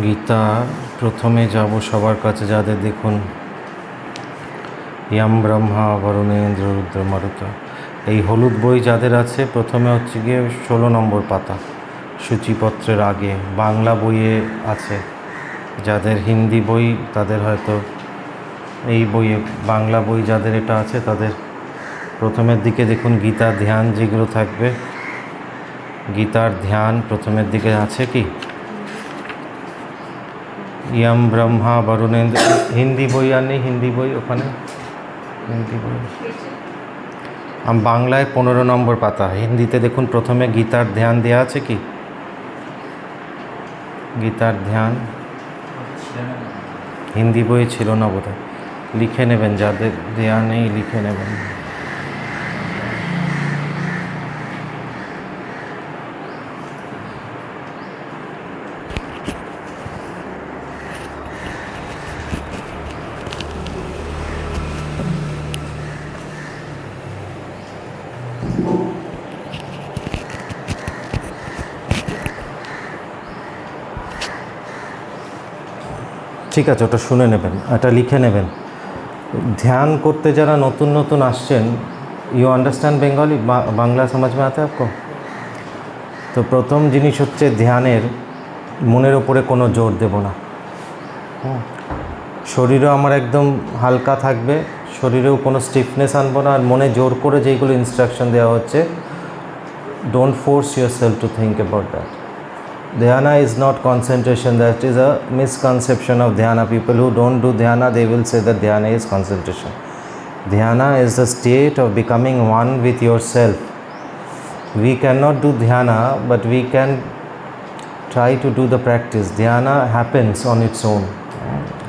গীতা প্রথমে যাব সবার কাছে, যাদের দেখুন ইয়ম ব্রহ্মা বরুণেন্দ্র রুদ্র মারুত, এই হলুদ বই যাদের আছে, প্রথমে হচ্ছে গিয়ে 16 নম্বর পাতা সূচিপত্রের আগে। বাংলা বইয়ে আছে, যাদের হিন্দি বই তাদের হয়তো এই বইয়ে, বাংলা বই যাদের এটা আছে তাদের প্রথমের দিকে দেখুন গীতার ধ্যান যেগুলো থাকবে, গীতার ধ্যান প্রথমের দিকে আছে কি ইয়ম ব্রহ্মা বরুণেন্দ্র। হিন্দি বই আর নেই, হিন্দি বই ওখানে, হিন্দি বই বাংলায় 15 নম্বর পাতা, হিন্দিতে দেখুন প্রথমে গীতার ধ্যান দেওয়া আছে কি, গীতার ধ্যান হিন্দি বই ছিল না বোধহয়, লিখে নেবেন, যাদের দেয়া নেই লিখে নেবেন। ঠিক আছে, ওটা শুনে নেবেন, এটা লিখে নেবেন। ध्यान করতে যারা নতুন নতুন আসছেন, ইউ আন্ডারস্ট্যান্ড বেঙ্গলি, বাংলা সমাজ মে আতে আপকো? তো প্রথম জিনিস হচ্ছে ধ্যানের মনের ওপরে কোনো জোর দেব না। শরীরও আমার একদম হালকা থাকবে, শরীরেও কোনো স্টিফনেস আনবো না, আর মনে জোর করে যেগুলো ইনস্ট্রাকশন দেওয়া হচ্ছে, don't force your self to think about that. Dhyana is not concentration. That is a misconception of dhyana. People who don't do dhyana, they will say that dhyana is concentration. Dhyana is the state of becoming one with yourself. We cannot do dhyana, but we can try to do the practice. Dhyana happens on its own.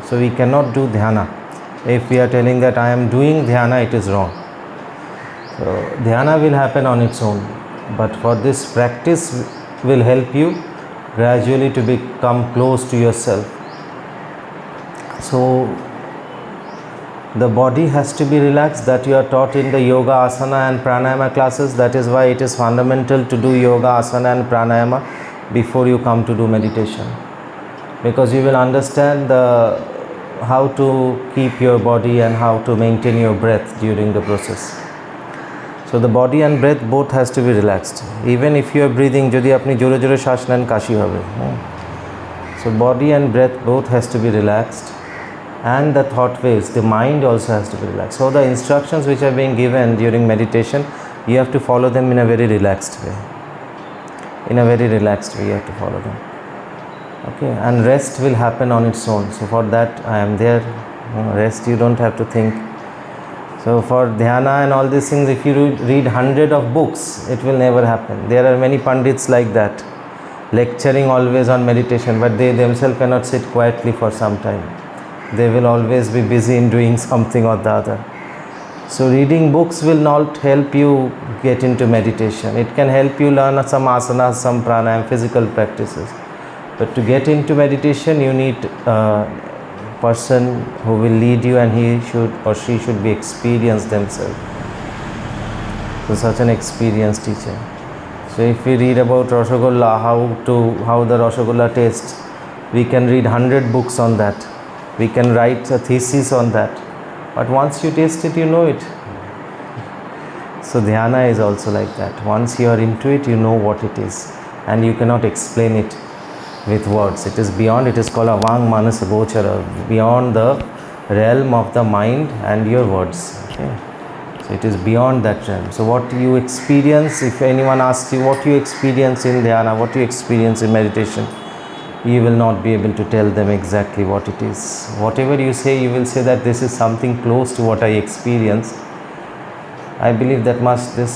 So we cannot do dhyana. If we are telling that I am doing dhyana, it is wrong. So dhyana will happen on its own. But for this practice will help you gradually to become close to yourself. So the body has to be relaxed, that you are taught in the yoga, asana and pranayama classes. That is why it is fundamental to do yoga, asana and pranayama before you come to do meditation, because you will understand how to keep your body and how to maintain your breath during the process. So the body and breath both has to be relaxed. Even if you are breathing, যদি আপনি জোরে জোরে শ্বাস নেন কাশি হবে। So body and breath both has to be relaxed, and the thought waves, the mind also has to be relaxed. So the instructions which are being given during meditation, you have to follow them in a very relaxed way. In a very relaxed way you have to follow them. Okay, and rest will happen on its own. So for that I am there. Rest, you don't have to think. So for dhyana and all these things, if you read 100 of books, it will never happen. There are many pandits like that, lecturing always on meditation, but they themselves cannot sit quietly for some time. They will always be busy in doing something or the other. So reading books will not help you get into meditation. It can help you learn some asanas, some pranayama, physical practices. But to get into meditation, you need person who will lead you, and he should or she should be experienced themselves. So such an experienced teacher. So if we read about Rasgulla, how the Rasgulla tastes, we can read 100 books on that. We can write a thesis on that. But once you taste it, you know it. So dhyana is also like that. Once you are into it, you know what it is, and you cannot explain it with words. It is beyond, it is called avang manas gochara, beyond the realm of the mind and your words. Okay, so it is beyond that realm. So what you experience, if anyone asks you what you experience in dhyana, what you experience in meditation, you will not be able to tell them exactly what it is. Whatever you say, you will say that this is something close to what I experience. I believe that this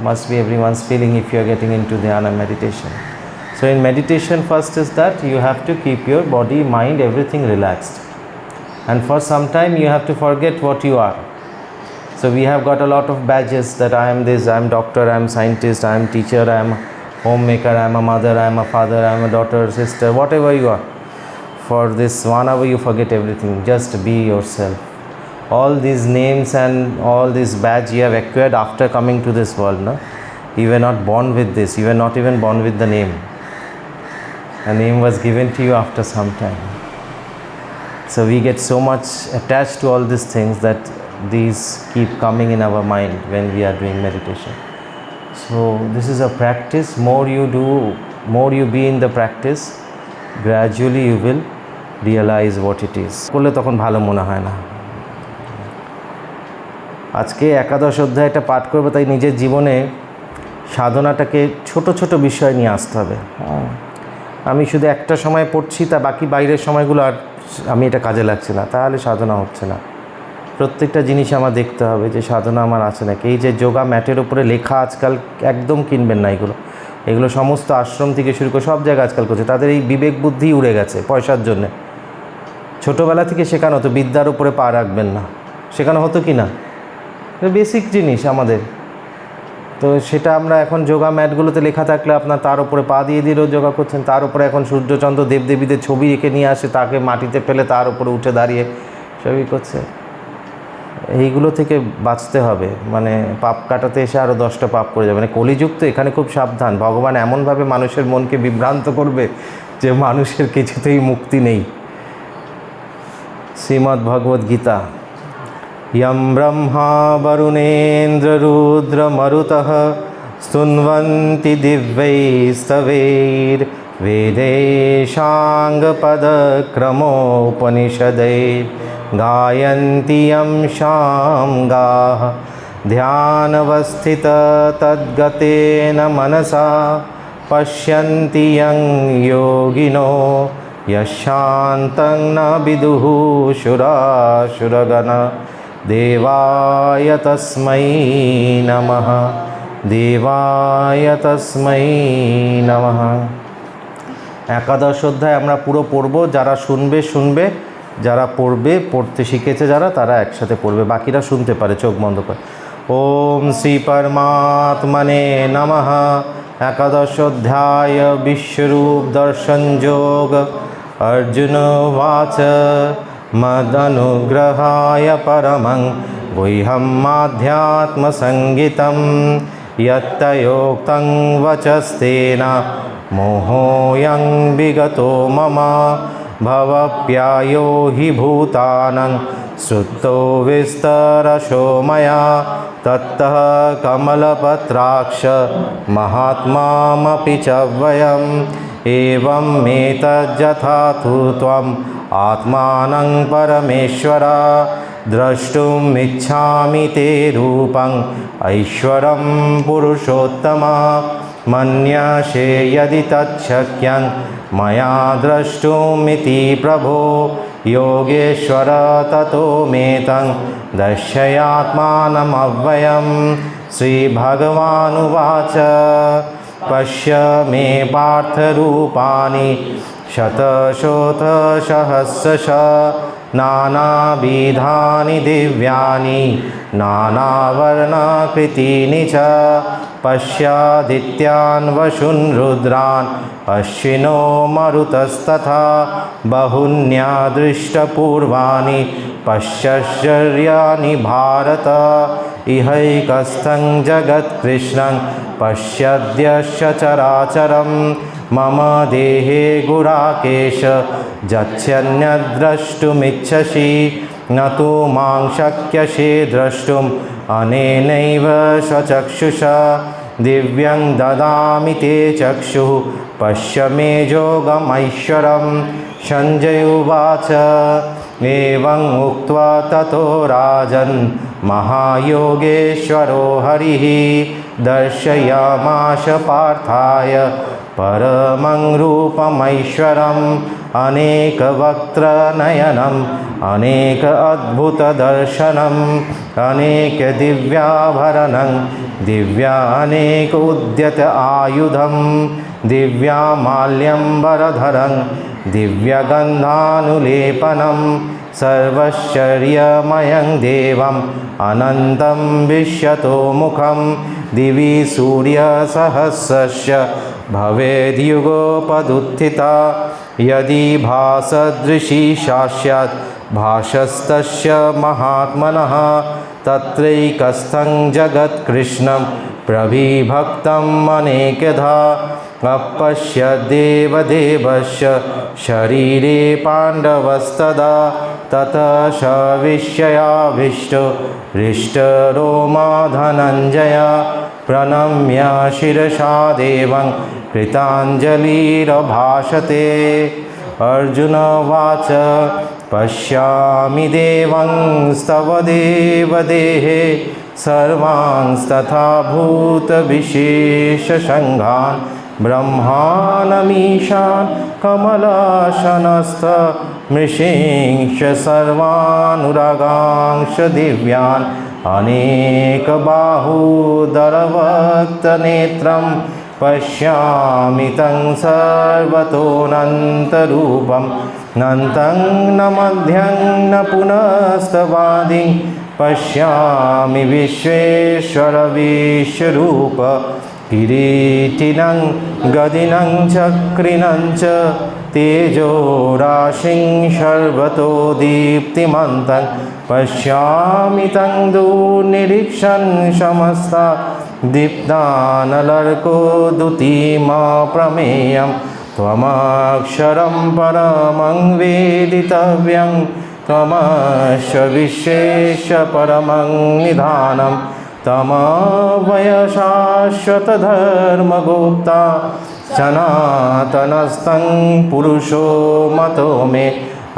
must be everyone's feeling if you are getting into dhyana meditation. So in meditation, first is that you have to keep your body, mind, everything relaxed. And for some time you have to forget what you are. So we have got a lot of badges that I am this, I am doctor, I am scientist, I am teacher, I am homemaker, I am a mother, I am a father, I am a daughter, sister, whatever you are. For this 1 hour you forget everything. Just be yourself. All these names and all this badge you have acquired after coming to this world. No? You were not born with this. You were not even born with the name. A name was given to you after some time. So we get so much attached to all these things that these keep coming in our mind when we are doing meditation. So this is a practice. More you do, more you be in the practice, gradually you will realize what it is. করলে তখন ভালো মনে হয় না। আজকে একাদশ অধ্যায়টা পাঠ করবো, তাই নিজের জীবনে সাধনাটাকে ছোট ছোট বিষয় নিয়ে আসতে হবে। আমি শুধু একটা সময় পড়ছি, তা বাকি বাইরের সময়গুলো আর আমি এটা কাজে লাগছে না, তাহলে সাধনা হচ্ছে না। প্রত্যেকটা জিনিস আমার দেখতে হবে যে সাধনা আমার আছে নাকি। এই যে যোগা ম্যাটের উপরে লেখা আজকাল একদম কিনবেন না, এগুলো সমস্ত আশ্রম থেকে শুরু করে সব জায়গায় আজকাল করছে। তাদের এই বিবেক বুদ্ধি উড়ে গেছে পয়সার জন্যে। ছোটোবেলা থেকে শেখানো হতো বিদ্যার উপরে পা রাখবেন না, শেখানো হতো কি না? বেসিক জিনিস আমাদের। তো সেটা আমরা এখন যোগা ম্যাটগুলোতে লেখা থাকলে আপনার তার উপরে পা দিয়ে দিয়ে রোজ যোগা করছেন। তার উপরে এখন সূর্যচন্দ্র দেবদেবীদের ছবি রেখে নিয়ে আসে, তাকে মাটিতে ফেলে তার উপরে উঠে দাঁড়িয়ে সবই করছে। এইগুলো থেকে বাঁচতে হবে, মানে পাপ কাটাতে এসে আরও 10টা পাপ করে যাবে। মানে কলিযুগ তো, এখানে খুব সাবধান। ভগবান এমনভাবে মানুষের মনকে বিভ্রান্ত করবে যে মানুষের কিছুতেই মুক্তি নেই। শ্রীমদ্ ভগবদ গীতা। यं ब्रह्मा वरुणेन्द्र रुद्र मरुतः स्तुन्वन्ति दिव्यैस्तवैर् वेदेशाङ्गपदक्रमोपनिषदैर् गायन्ति यं शाम्गाः ध्यानवस्थित तद्गतेन मनसा पश्यन्ति यं योगिनो यशान्तं न विदुः सुरासुरगणा देवाय तस्मै नमः, देवाय तस्मै नमः। একাদশ অধ্যায় আমরা পুরো পড়ব। যারা শুনবে, যারা পড়তে শিখেছে যারা, তারা একসাথে পড়বে, বাকিরা শুনতে পারে চোখ বন্ধ করে। ওম শ্রী পরমাত্মনে নমঃ। একাদশ অধ্যায় বিশ্বরূপ দর্শন যোগ। अर्जुन उवाच मदनुग्रहाय परमं गुह्यमाध्यात्मसंगितं यत्तयोक्तं वचस्तेन मोहोऽयं विगतो मम भवप्यायो हि भूतानं श्रुतो विस्तरशो मया तत्तः कमलपत्राक्ष महात्मामपि च वयम् एवं मेतज्जथा तु त्वम् आत्मानं परमेश्वर द्रष्टुम् इच्छामि ते रूपं ऐश्वरं पुरुषोत्तम मन्यसे यदि तच्छक्यं मया द्रष्टुमिति प्रभो योगेश्वर ततो मे तं दर्शयात्मानमव्ययम्। श्रीभगवानुवाच पश्य मे पार्थरूपाणि शतशोथसहस्रशः नानाविधानि दिव्यानि नानावर्णाकृतीनि च पश्यादित्यान् वशुन् रुद्रान् अश्विनो मरुतस्तथा बहुन्यादृष्टपूर्वाणि पश्याश्चर्याणि भारत इहैकस्थं जगत्कृष्णं पश्यद्यश्च चराचरं मम देहे गुडाकेश यच्चन्यद्द्रष्टुमिच्छसि न तु मां शक्यसे द्रष्टुम् अनेनैव स्वचक्षुषा दिव्यं ददामि ते चक्षुः पश्य मे योगमैश्वरं। सञ्जय उवाच एवम् उक्त्वा ततो राजन् महायोगेश्वरो हरिः दर्शयामास पार्थाय परमं रूपमैश्वरम् अनेकवक्त्रनयनम् अनेक अद्भुतदर्शनम् अनेकदिव्याभरणं दिव्यानेक उद्यत आयुधं दिव्यामाल्यम्बरधरं दिव्यगन्धानुलेपनं सर्वैश्वर्यमयं देवम् अनन्तं विश्वतोमुखं दिवि सूर्यसहस्रस्य भवेद्युगोपदुत्थिता यदि भासदृशी स्यात् भासस्तस्य महात्मनः तत्रैकस्थं जगत्कृष्णं प्रविभक्तम् अनेकधा अपश्य देवदेवस्य शरीरे पाण्डवस्तदा ततः स विषयाभीष्टो हृष्टरोमा धनञ्जय प्रणम्य शिरसा देवं कृताञ्जलिरभाषते। अर्जुन उवाच पश्यामि देवंस्तव देवदेहे सर्वांस्तथा भूतविशेषसङ्घान् ब्रह्माणमीशान् कमलासनस्थ मृषींश सर्वानुरागांश दिव्यान् अनेकबाहुदरवक्त्रनेत्रं पश्यामि तं सर्वतोऽनन्तरूपं नन्तं न मध्यं न पुनस्तवादिं पश्यामि विश्वेश्वर विश्वरूप किरीटिनं गदिनं चक्रिणं च तेजोराशिं सर्वतो दीप्तिमन्तं पश्यामि तं दुर्निरीक्षं समस्ता दीप्तानलर्कोद्युतिमप्रमेयं त्वमक्षरं परमं वेदितव्यं त्वमस्य विश्वेश्य परमं निधानं तमवय शाश्वतधर्मगुप्ता सनातनस्तं पुरुषो मतो मे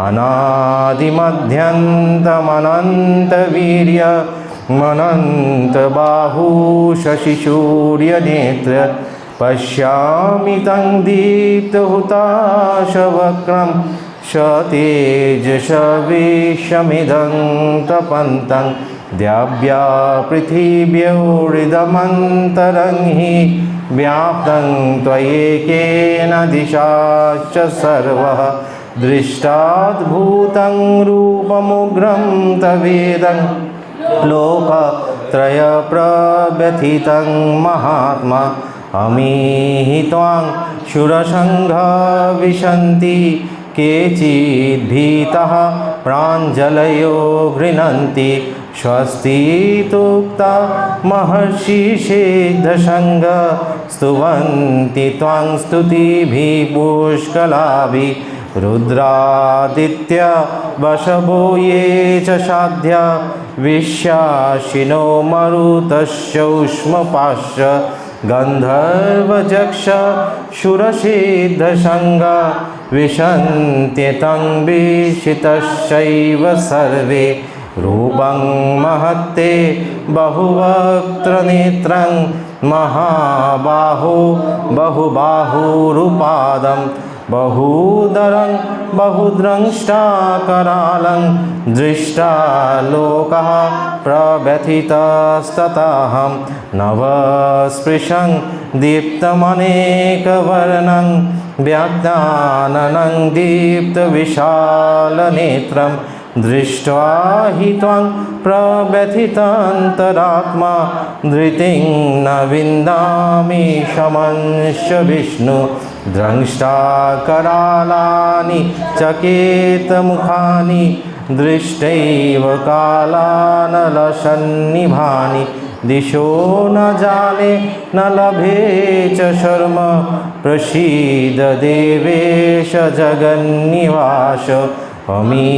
अनादिमध्यन्तमनन्तवीर्यमनन्तबाहु शशिसूर्यनेत्र पश्यामि तं दीप्तहुताशवक्त्रं सतेजसविश्वमिदं तपन्तं द्याव्या पृथिव्योरिदमन्तरं हि व्याप्तं त्वयैकेन दिशाश्च सर्वः दृष्टाद्भुतं रूपमुग्रं तवेदं लोकत्रयप्रव्यथितं महात्मा अमीहि त्वां शूरसङ्घा विशन्ति केचिद्भीतः प्राञ्जलयो गृह्णन्ति स्वस्तीत्युक्ता महर्षिसिद्धसङ्घा स्तुवन्ति त्वां स्तुतिभिः पुष्कलाभिः रुद्रादित्य वशवो ये च साध्या विश्वासिनो मरुतश्चौष्मपाश्च गन्धर्वजक्ष शूरसिद्धसङ्घा विशन्ति तं विशितश्चैव सर्वे रूपं महत्ते बहुवक्त्रनेत्रं महाबाहो बहुबाहुरुपादं बहुदरं बहुद्रष्टाकरालं दृष्टा लोकः प्रव्यथितस्ततहं नवस्पृशं दीप्तमनेकवर्णं व्याज्ञाननं दीप्तविशालनेत्रं दृष्ट्वा हि त्वं प्रव्यथितान्तरात्मा धृतिं न विन्दामि शमंश्च विष्णु द्रष्टाकरालानि चकेतमुखानि दृष्टैव कालानलसन्निभानि दिशो न जाने न लभे च शर्म प्रसीद देवेश जगन्निवास अमी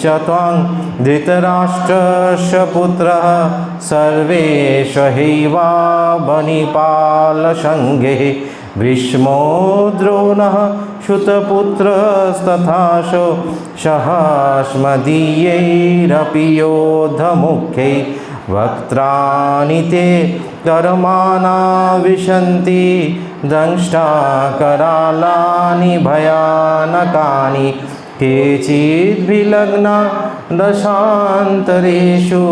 च त्वां धृतराष्ट्रस्य पुत्रः सर्वेश हैवावनिपालसङ्घे भीष्मो द्रोणः श्रुतपुत्रस्तथाशो सहास्मदीयैरपि योद्धमुख्यै वक्त्राणि ते कर्माणा विशन्ति दंष्टाकरालानि भयानकानि केचिद्विलग्ना दशान्तरेषु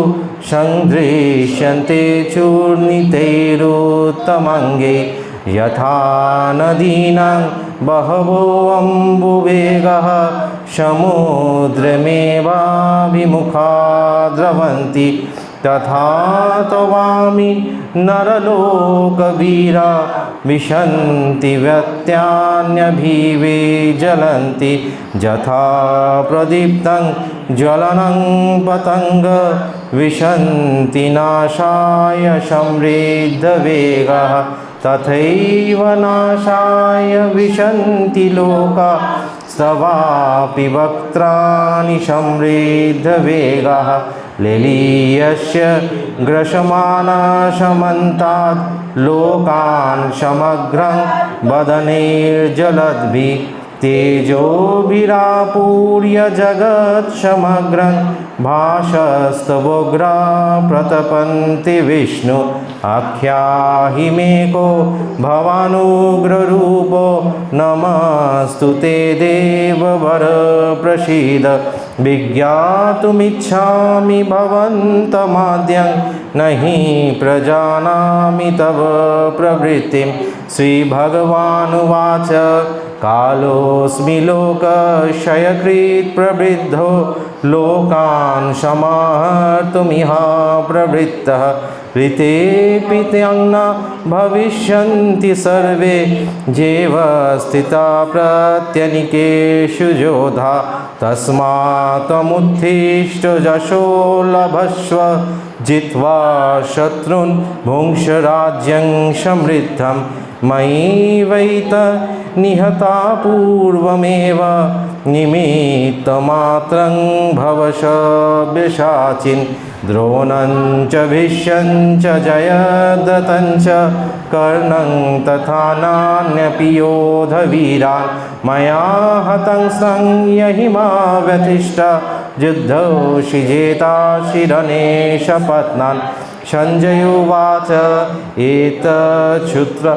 सन्दृश्यन्ते चूर्णितैरुत्तमङ्गे यथा नदीनां बहवोऽम्बुवेगः समुद्रमेवाभिमुखा द्रवन्ति तथा तवामि नरलोकवीरा विशन्ति व्यत्यान्यभिविज्वलन्ति यथा प्रदीप्तं ज्वलनं पतङ्ग विशन्ति नाशाय समृद्धवेगाः तथैव नाशाय विशन्ति लोकाः स्तवापि वक्त्राणि समृद्धवेगाः लेलीयस्य ग्रसमाना समन्तात् लोकान् समग्रं वदनैर्जलद्भिः तेजोभिरापूर्य जगत्समग्रं भासस्तवोग्रा प्रतपन्ति विष्णु आख्याहि मे को भवानुग्ररूपो नमस्तु ते देववर प्रसीद विज्ञातुमिच्छामि भवन्तमाद्यं नहि प्रजानामि तव प्रवृत्तिं श्रीभगवानुवाच कालोऽस्मि लोकक्षयकृत् प्रवृद्धो लोकान् समाहर्तुमिह प्रवृत्तः ऋतेऽपि न भविष्यन्ति सर्वे जेव स्थिता प्रत्यनिकेषु योधा तस्मात् त्वमुत्थिष्ठ यशो लभस्व जित्वा शत्रून् भुङ्क्ष राज्यं समृद्धं मयि वैत निहता पूर्वमेव निमित्तमात्रं भवशव्यसाचिन् द्रोणं च भीष्मं च जयद्रथं च कर्णं तथा नान्यपि योधवीरान् मया हतं संयहिमा व्यतिष्ठ युद्धौ शिजेता शिरनेशपत्नान् संजय उवाच एतच्छ्रुत्वचनं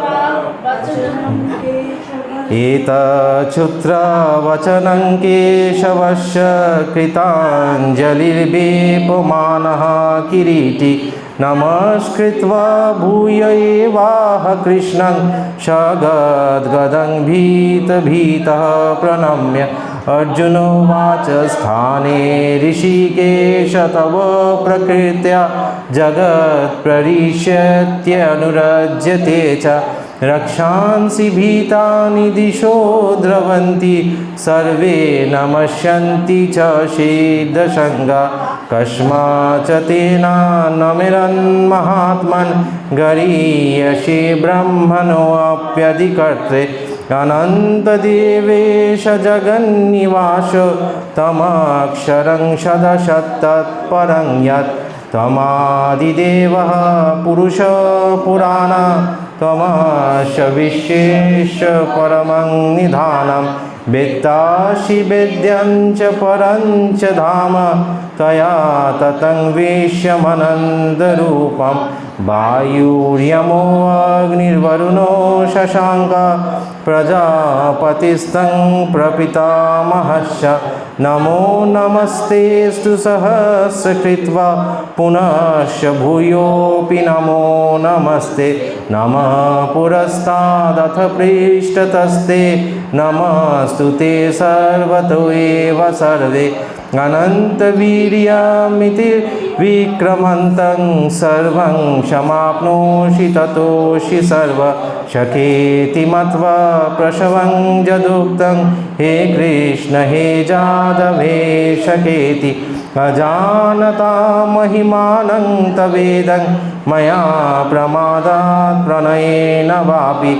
केशवस्य कृताञ्जलिर्वेपमानः किरीटी नमस्कृत्वा भूय एवाह कृष्णं सगद्गदं भीतः प्रणम्य अर्जुन उवाच स्थाने ऋषिकेश तव प्रकृत्या जगत्प्ररिष्यत्यनुरज्यते च रक्षांसि भीतानि दिशो द्रवन्ति सर्वे नमस्यन्ति च सिद्धसङ्गा कस्माच्च तेन नमिरन्महात्मन् गरीयसि ब्रह्मणोऽप्यधिकर्त्रे अनन्तदेवेश जगन्निवास तमक्षरं सदसत्तत्परं यत् त्वमादिदेवः पुरुषः पुराण त्वमस्य विश्वेश्व परमं निधानं वेत्तासि वेद्यं च परं च धाम त्वया ततं विश्वमनन्तरूपं वायुर्यमो अग्निर्वरुणो शशाङ्कः प्रजापतिस्तं प्रपितामहश्च नमो नमस्तेऽस्तु सहस्रकृत्वा पुनश्च भूयोऽपि नमो नमस्ते नमः पुरस्तादथ पृष्ठतस्ते नमस्तु ते सर्वतो एव सर्वे अनन्तवीर्यमिति विक्रमन्तं सर्वं समाप्नोषि ततोषि सर्वशकेति मत्वा प्रसवं यदुक्तं हे कृष्ण हे जादव हे शकेति अजानता महिमानं तवेदं मया प्रमादात् प्रणयेन वापि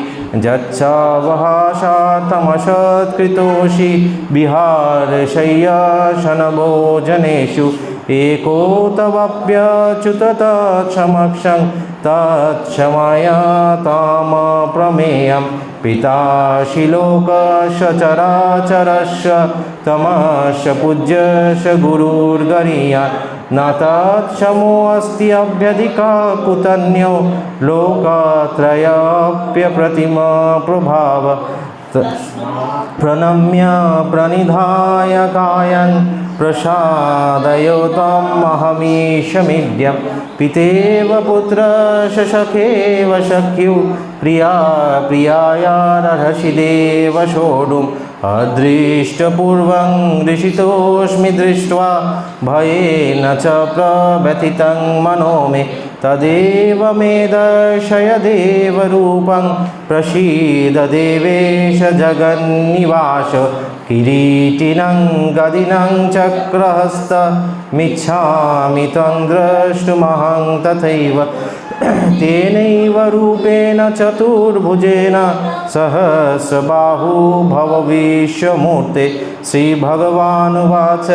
जच्छावहासातमसत्कृतोषि विहारशय्यासनभोजनेषु एको तवाप्यच्युत तत्समक्षं तत्क्षमया तामप्रमेयं पितासि लोकस्य चराचरस्य तमस्य पूज्यस्य गुरुर्गरीयान् न तत्समोऽस्ति अभ्यधिका कुतन्यो लोकत्रयाप्यप्रतिमा प्रभाव प्रणम्य प्रणिधाय कायं प्रसादयो तमहमीशमीड्यं पितेव पुत्रस्य सखेव सख्युः प्रिया प्रियायार्हसि देव सोढुम् अदृष्टपूर्वं ऋषितोऽस्मि दृष्ट्वा भयेन च प्रव्यथितं मनो मे तदेव मे दर्शय देवरूपं प्रसीद देवेश जगन्निवास किरीटिनं गदिनं चक्रहस्तमिच्छामि तं द्रष्टुमहं तथैव तेनैव रूपेण चतुर्भुजेन सहस्रबाहु भव विश्वमूर्ते। श्रीभगवानुवाच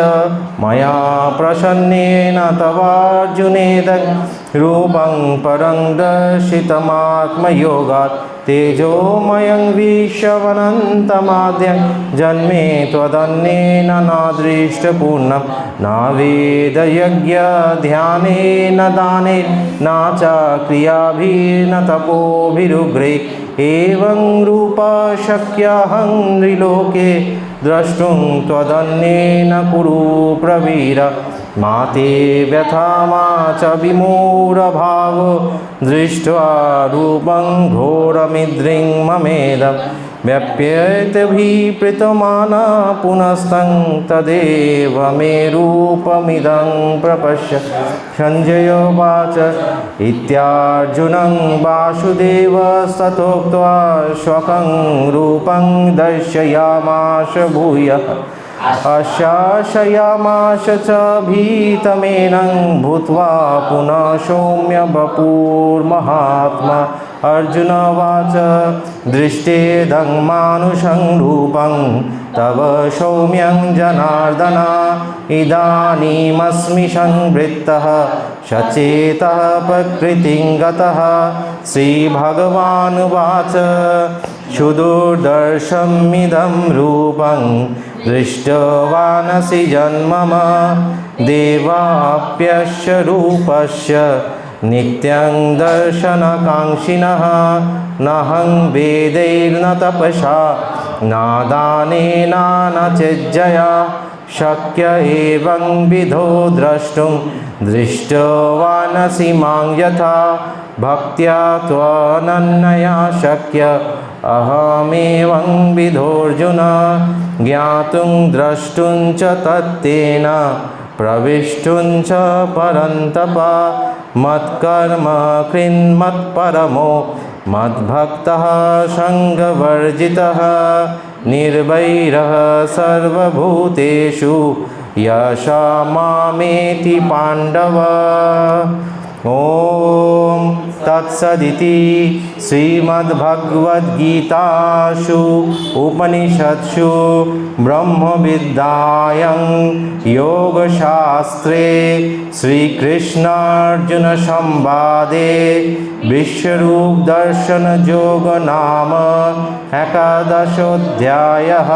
मया प्रसन्नेन तवार्जुनेदं रूपं परं दर्शितमात्मयोगात् तेजोमयं विश्वमनन्तमाद्यं जन्मे त्वदन्येन नादृष्टपूर्णं न वेदयज्ञध्यानेन दानेन न च क्रियाभिर्न तपोभिरुग्रे एवं रूपा शक्यहं नृलोके द्रष्टुं त्वदन्येन कुरु प्रवीर मा ते व्यथा मा च विमूढभावो दृष्ट्वा रूपं घोरमिद्रिं ममेदं व्यप्येतभिप्रीतमाना पुनस्तं तदेव मे रूपमिदं प्रपश्य। सञ्जयोवाच इत्यार्जुनं वासुदेवस्तथोक्त्वा स्वकं रूपं दर्शयामास भूयः आशासयामास च भीतमेनं भूत्वा पुनः सौम्य वपुर्महात्मा। अर्जुनवाच दृष्टेदं मानुषं रूपं तव सौम्यं जनार्दन इदानीमस्मि संवृत्तः सचेतः प्रकृतिं गतः। श्रीभगवानुवाच सुदुर्दर्शमिदं रूपं दृष्टवानसि जन्मम देवाप्यस्य रूपस्य नित्यं दर्शनकाङ्क्षिणः नाहं वेदैर्न तपसा न दानेन न चेज्जया शक्य एवं विधो द्रष्टुं दृष्टवानसि मां यथा भक्त्या त्वनन्यया शक्य अहमेवं विधोऽर्जुन ज्ञातुं द्रष्टुं च तत्तेन प्रविष्टुं च परन्तप मत्कर्म कृन्मत्परमो मद्भक्तः सङ्गवर्जितः निर्वैरः सर्वभूतेषु यशा मामेति पाण्डव। ॐ तत्सदिति श्रीमद्भगवद्गीतासु उपनिषत्सु ब्रह्मविद्यायां योगशास्त्रे श्रीकृष्णार्जुनसंवादे विश्वरूपदर्शनयोगो नाम एकादशोऽध्यायः।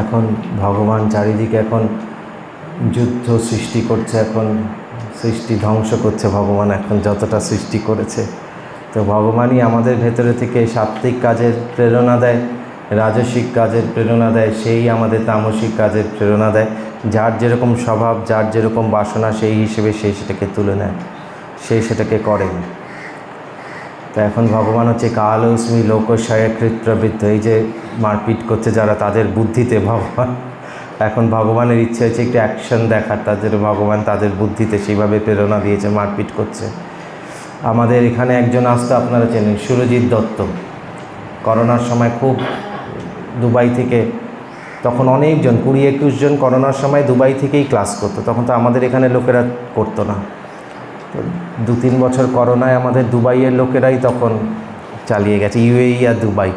এখন ভগবান চারিদিকে এখন যুদ্ধ সৃষ্টি করছে, এখন সৃষ্টি ধ্বংস করছে ভগবান এখন যতটা সৃষ্টি করেছে। তো ভগবানই আমাদের ভেতরে থেকে সাত্ত্বিক কাজের প্রেরণা দেয়, রাজসিক কাজের প্রেরণা দেয়, সেই আমাদের তামসিক কাজের প্রেরণা দেয়। যার যেরকম স্বভাব, যার যেরকম বাসনা, সেই হিসেবে সেই সেটাকে তুলে নেয়, সেই সেটাকে করে। তো এখন ভগবান হচ্ছে কালোস্মি লোকশয়কৃত প্রবৃত্ত, এই যে মারপিট করছে যারা, তাদের বুদ্ধিতে ভগবান এখন ভগবানের ইচ্ছে হচ্ছে একটু অ্যাকশন দেখার, তাদের ভগবান তাদের বুদ্ধিতে সেইভাবে প্রেরণা দিয়েছে, মারপিট করছে। আমাদের এখানে একজন আসতো, আপনারা চেনেন, সুরজিৎ দত্ত। করোনার সময় খুব দুবাই থেকে, তখন অনেকজন 20-21 জন করোনার সময় দুবাই থেকেই ক্লাস করতো। তখন তো আমাদের এখানে লোকেরা করতো না। তো 2-3 বছর করোনায় আমাদের দুবাইয়ের লোকেরাই তখন চালিয়ে গেছে, ইউএই আর দুবাই।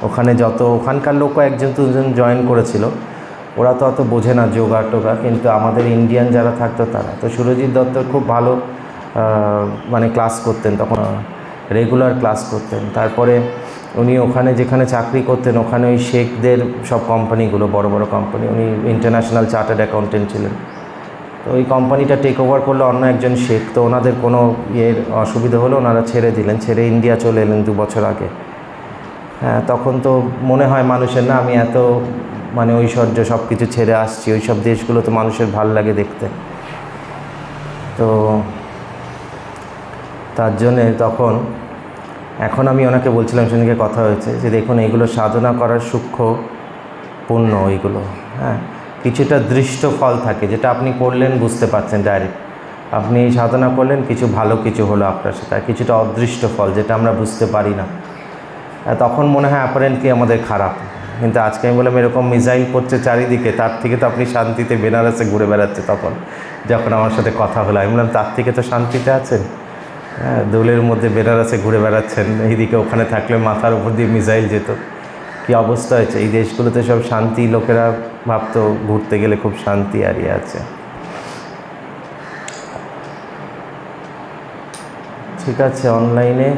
ওখানে যত ওখানকার লোকও 1-2 জন জয়েন করেছিল। ওরা তো অত বোঝে না যোগা টোগা, কিন্তু আমাদের ইন্ডিয়ান যারা থাকতো তারা। তো সুরজিৎ দত্ত খুব ভালো মানে ক্লাস করতেন, তখন রেগুলার ক্লাস করতেন। তারপরে উনি ওখানে যেখানে চাকরি করতেন, ওখানে ওই শেখদের সব কোম্পানিগুলো, বড় বড় কোম্পানি, উনি ইন্টারন্যাশনাল চার্টার্ড অ্যাকাউন্টেন্ট ছিলেন। তো ওই কোম্পানিটা টেক ওভার করলো অন্য একজন শেখ। তো ওনাদের কোনো অসুবিধা হলো, ওনারা ছেড়ে দিলেন, ছেড়ে ইন্ডিয়া চলে এলেন 2 বছর আগে। হ্যাঁ, তখন তো মনে হয় মানুষের, না আমি এত মানে ঐশ্বর্য সব কিছু ছেড়ে আসছি, ওই সব দেশগুলো তো মানুষের ভাল লাগে দেখতে। তো তার জন্যে তখন এখন আমি ওনাকে বলছিলাম, সেদিকে কথা হয়েছে যে দেখুন এইগুলো সাধনা করার সূক্ষ্ম পুণ্য এইগুলো। হ্যাঁ, কিছুটা দৃষ্ট ফল থাকে যেটা আপনি করলেন বুঝতে পারছেন ডাইরেক্ট, আপনি সাধনা করলেন কিছু ভালো কিছু হলো আপনার সাথে, আর কিছুটা অদৃষ্ট ফল যেটা আমরা বুঝতে পারি না। তখন মনে হয় অ্যাপারেন্টলি আমাদের খারাপ। কিন্তু আজকে আমি বললাম এরকম মিসাইল পড়ছে চারিদিকে, তার থেকে তো আপনি শান্তিতে বেনারসে ঘুরে বেড়াচ্ছে। তখন যখন আমার সাথে কথা হলো আমি বললাম তার থেকে তো শান্তিতে আছেন। হ্যাঁ, দোলের মধ্যে বেনারসে ঘুরে বেড়াচ্ছেন, এইদিকে ওখানে থাকলে মাথার উপর দিয়ে মিসাইল যেত, কী অবস্থা হয়েছে। এই দেশগুলোতে সব শান্তি, লোকেরা ভাবতো ঘুরতে গেলে খুব শান্তি আর ইয়ে আছে। ঠিক আছে, অনলাইনে